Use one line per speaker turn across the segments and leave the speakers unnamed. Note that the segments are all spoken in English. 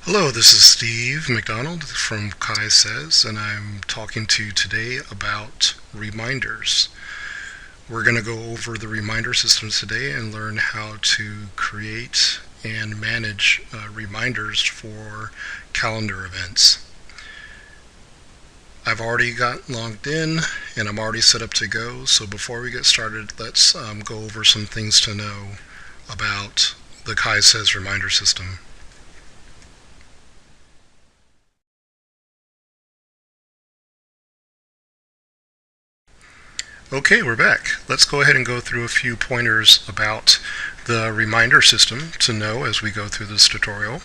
Hello, this is Steve McDonald from Kai Says, and I'm talking to you today about reminders. We're going to go over the reminder systems today and learn how to create and manage reminders for calendar events. I've already got logged in and I'm already set up to go, so before we get started, let's go over some things to know about the Kai Says reminder system. Okay, we're back. Let's go ahead and go through a few pointers about the reminder system to know as we go through this tutorial.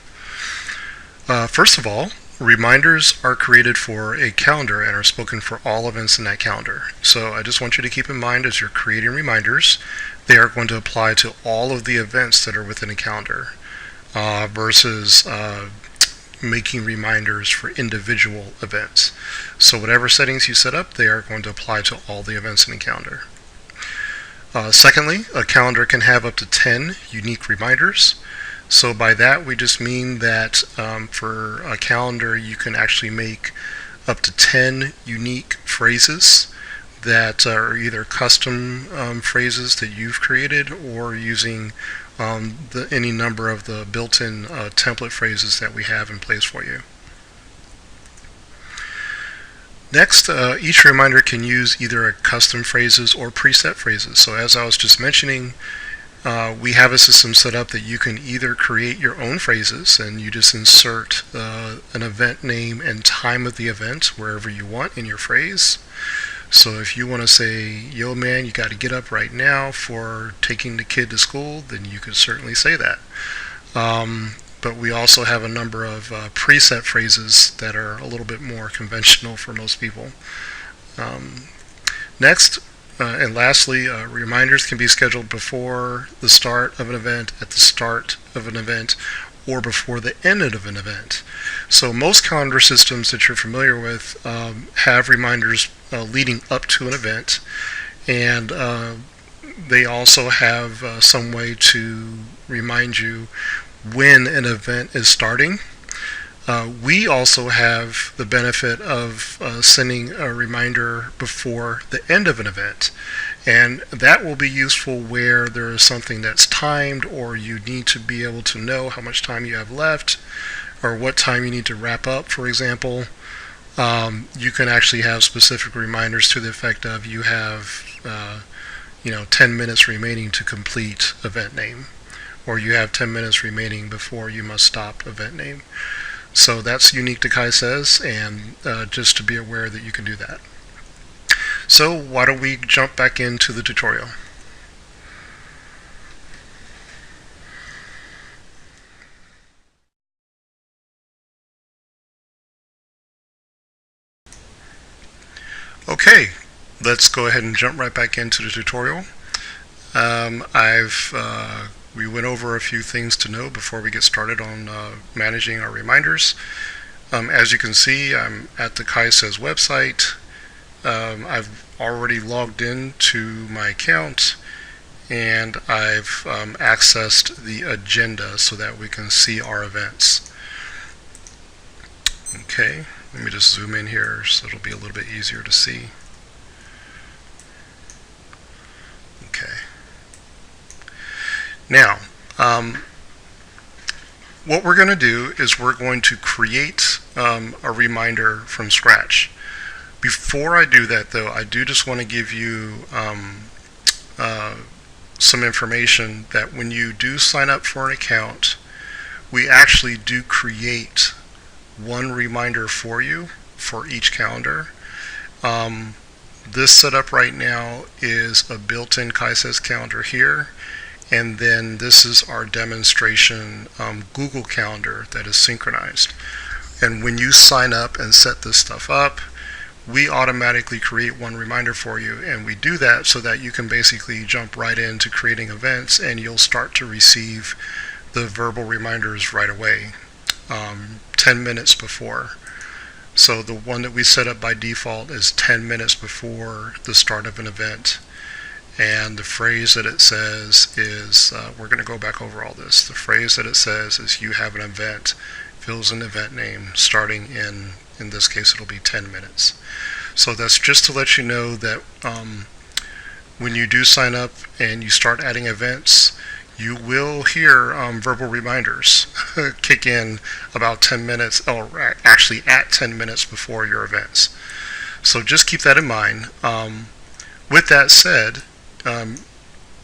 First of all, reminders are created for a calendar and are spoken for all events in that calendar. So I just want you to keep in mind as you're creating reminders, they are going to apply to all of the events that are within a calendar versus making reminders for individual events. So whatever settings you set up, they are going to apply to all the events in the calendar. Secondly, a calendar can have up to 10 unique reminders. So by that we just mean that for a calendar you can actually make up to 10 unique phrases that are either custom phrases that you've created or using any number of the built-in template phrases that we have in place for you. Next, each reminder can use either a custom phrases or preset phrases. So as I was just mentioning, we have a system set up that you can either create your own phrases and you just insert an event name and time of the event wherever you want in your phrase. So if you want to say, yo man, you got to get up right now for taking the kid to school, then you could certainly say that. But we also have a number of preset phrases that are a little bit more conventional for most people. Next, and lastly, reminders can be scheduled before the start of an event, at the start of an event, or before the end of an event. So most calendar systems that you're familiar with have reminders leading up to an event, and they also have some way to remind you when an event is starting. We also have the benefit of sending a reminder before the end of an event, and that will be useful where there is something that's timed or you need to be able to know how much time you have left or what time you need to wrap up, for example. You can actually have specific reminders to the effect of you have 10 minutes remaining to complete event name, or you have 10 minutes remaining before you must stop event name. So that's unique to Kai Says, and just to be aware that you can do that. So why don't we jump back into the tutorial. Okay, let's go ahead and jump right back into the tutorial. We went over a few things to know before we get started on managing our reminders. As you can see, I'm at the Kai Says website. I've already logged in to my account, and I've accessed the agenda so that we can see our events. Okay, let me just zoom in here so it'll be a little bit easier to see. Okay. Now, what we're going to do is we're going to create a reminder from scratch. Before I do that, though, I do just want to give you some information that when you do sign up for an account, we actually do create one reminder for you for each calendar. This setup right now is a built-in Kai Says calendar here, and then this is our demonstration Google Calendar that is synchronized. And when you sign up and set this stuff up, we automatically create one reminder for you, and we do that so that you can basically jump right into creating events and you'll start to receive the verbal reminders right away, 10 minutes before. So the one that we set up by default is 10 minutes before the start of an event. And the phrase that it says is, we're going to go back over all this. The phrase that it says is, you have an event fills an event name starting in this case, it'll be 10 minutes. So that's just to let you know that when you do sign up and you start adding events, you will hear verbal reminders kick in about 10 minutes, or actually at 10 minutes before your events. So just keep that in mind. With that said,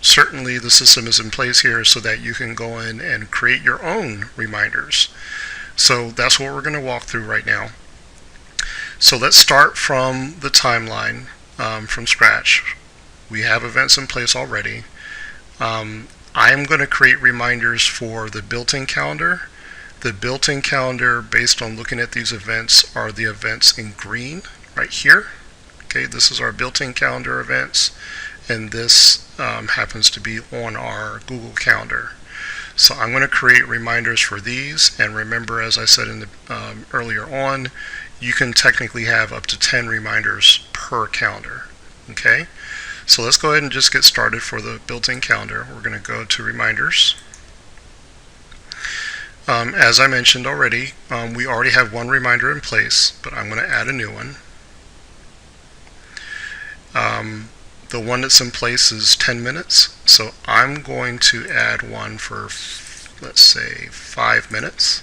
certainly the system is in place here so that you can go in and create your own reminders. So that's what we're going to walk through right now. So let's start from the timeline from scratch. We have events in place already. I am going to create reminders for the built-in calendar. The built-in calendar, based on looking at these events, are the events in green right here. Okay, this is our built-in calendar events, and this happens to be on our Google Calendar. So I'm going to create reminders for these, and remember, as I said in the, earlier on, you can technically have up to 10 reminders per calendar. Okay, so let's go ahead and just get started for the built-in calendar. We're going to go to reminders. As I mentioned already, we already have one reminder in place, but I'm going to add a new one. The one that's in place is 10 minutes, so I'm going to add one for, let's say, 5 minutes.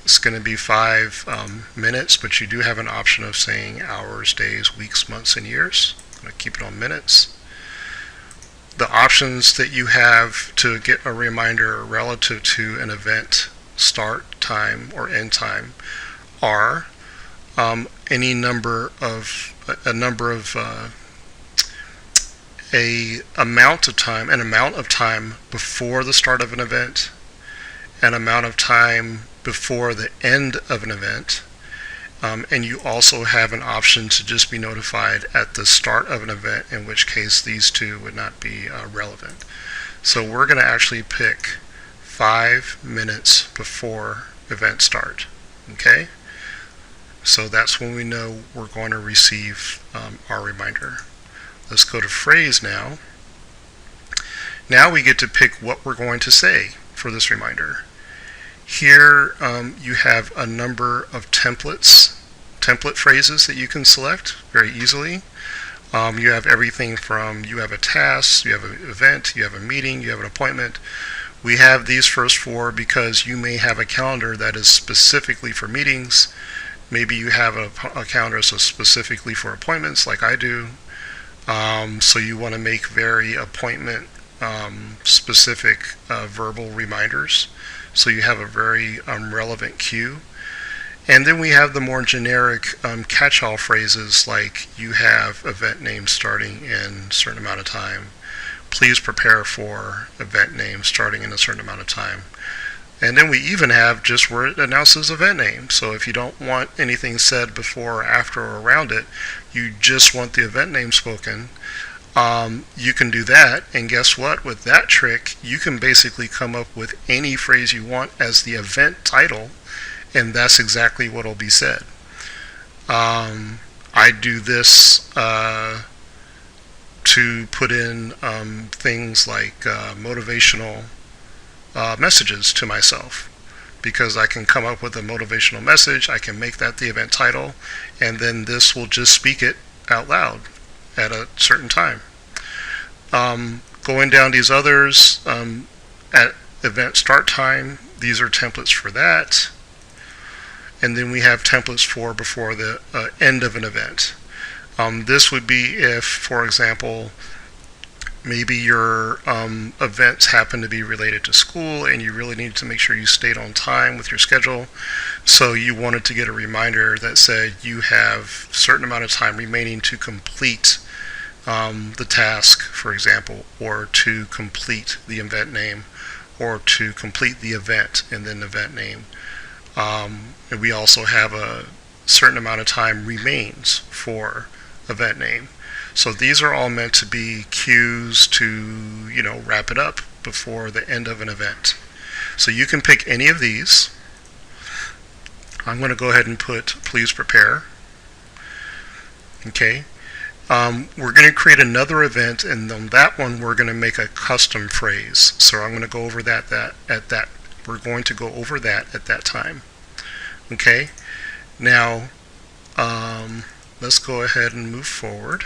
It's going to be 5 minutes, but you do have an option of saying hours, days, weeks, months, and years. I'm going to keep it on minutes. The options that you have to get a reminder relative to an event start time or end time are any number of an amount of time before the start of an event, an amount of time before the end of an event, and you also have an option to just be notified at the start of an event, in which case these two would not be relevant. So we're going to actually pick 5 minutes before event start. Okay? So that's when we know we're going to receive our reminder. Let's go to phrase now. Now we get to pick what we're going to say for this reminder. Here you have a number of template phrases that you can select very easily. You have everything from, you have a task, you have an event, you have a meeting, you have an appointment. We have these first 4 because you may have a calendar that is specifically for meetings. Maybe you have a calendar so specifically for appointments like I do. So you want to make very appointment specific verbal reminders. So you have a very relevant cue. And then we have the more generic catch-all phrases like you have event name starting in a certain amount of time. Please prepare for event name starting in a certain amount of time. And then we even have just where it announces event name. So if you don't want anything said before or after or around it, you just want the event name spoken, you can do that. And guess what? With that trick, you can basically come up with any phrase you want as the event title, and that's exactly what will be said. I do this to put in things like motivational messages to myself, because I can come up with a motivational message, I can make that the event title, and then this will just speak it out loud at a certain time. Going down these others, at event start time, these are templates for that. And then we have templates for before the end of an event. This would be if, for example, maybe your events happen to be related to school and you really need to make sure you stayed on time with your schedule. So you wanted to get a reminder that said you have a certain amount of time remaining to complete the task, for example, or to complete the event name, or to complete the event and then event name. And we also have a certain amount of time remains for event name. So these are all meant to be cues to, wrap it up before the end of an event. So you can pick any of these. I'm going to go ahead and put please prepare. Okay. We're going to create another event, and on that one we're going to make a custom phrase. So I'm going to go over that at that We're going to go over that at that time. Okay, now let's go ahead and move forward.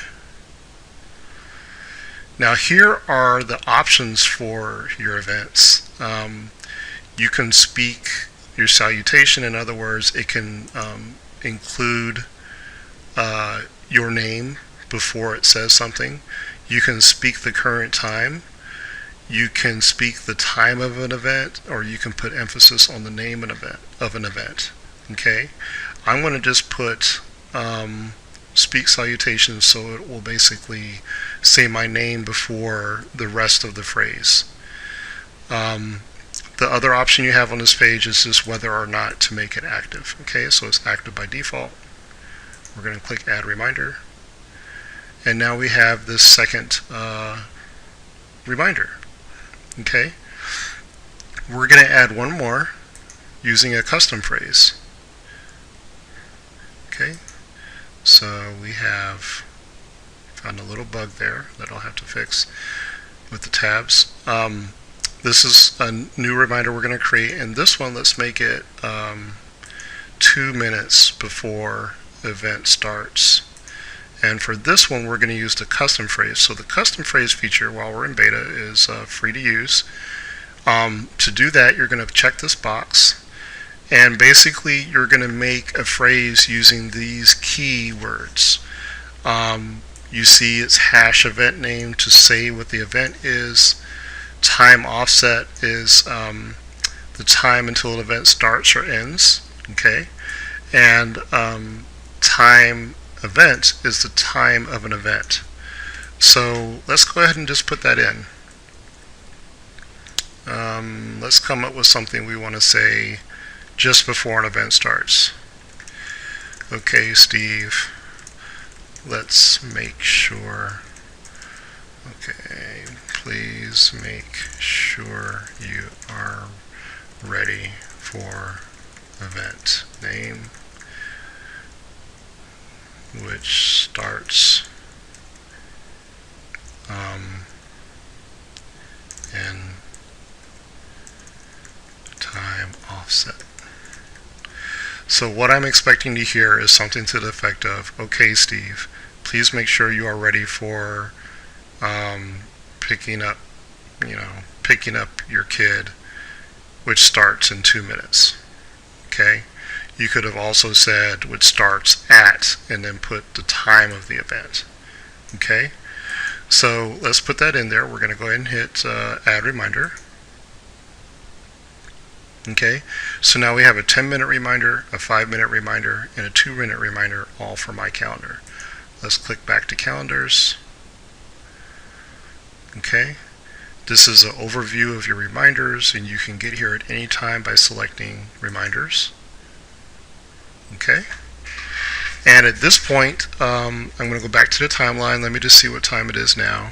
Now here are the options for your events. You can speak your salutation. In other words, it can include your name before it says something. You can speak the current time. You can speak the time of an event, or you can put emphasis on the name of an event. Okay, I'm going to just put speak salutations, so it will basically say my name before the rest of the phrase. The other option you have on this page is just whether or not to make it active. Okay, so it's active by default. We're going to click Add Reminder. And now we have this second reminder. Okay, we're going to add one more using a custom phrase. Okay, so we have found a little bug there that I'll have to fix with the tabs. This is a new reminder we're going to create, and this one, let's make it 2 minutes before the event starts. And for this one, we're going to use the custom phrase. So the custom phrase feature, while we're in beta, is free to use. To do that, you're going to check this box, and basically you're going to make a phrase using these keywords. You see it's hash event name to say what the event is. Time offset is the time until an event starts or ends. Okay, and time event is the time of an event. So let's go ahead and just put that in. Let's come up with something we want to say just before an event starts. Okay, Steve, let's make sure. Okay, please make sure you are ready for event name, which starts in time offset. So what I'm expecting to hear is something to the effect of, okay, Steve, please make sure you are ready for picking up your kid, which starts in 2 minutes. Okay, you could have also said which starts at, and then put the time of the event. Okay, so let's put that in there. We're going to go ahead and hit Add Reminder. Okay, so now we have a 10-minute reminder, a 5-minute reminder, and a 2-minute reminder, all for my calendar. Let's click back to calendars. Okay, this is an overview of your reminders, and you can get here at any time by selecting reminders. Okay, and at this point I'm going to go back to the timeline. Let me just see what time it is now.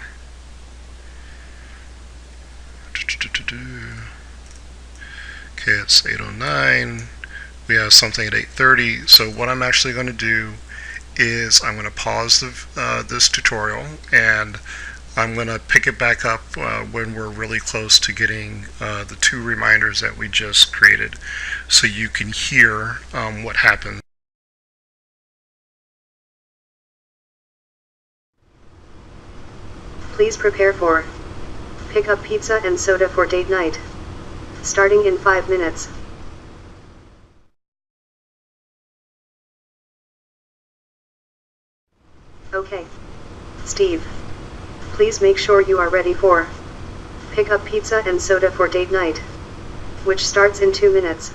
Okay, it's 8:09. We have something at 8:30. So what I'm actually going to do is I'm going to pause this tutorial, and I'm going to pick it back up when we're really close to getting the 2 reminders that we just created, so you can hear what happens.
Please prepare for pick up pizza and soda for date night, starting in 5 minutes. Okay, Steve, please make sure you are ready for pick up pizza and soda for date night, which starts in 2 minutes.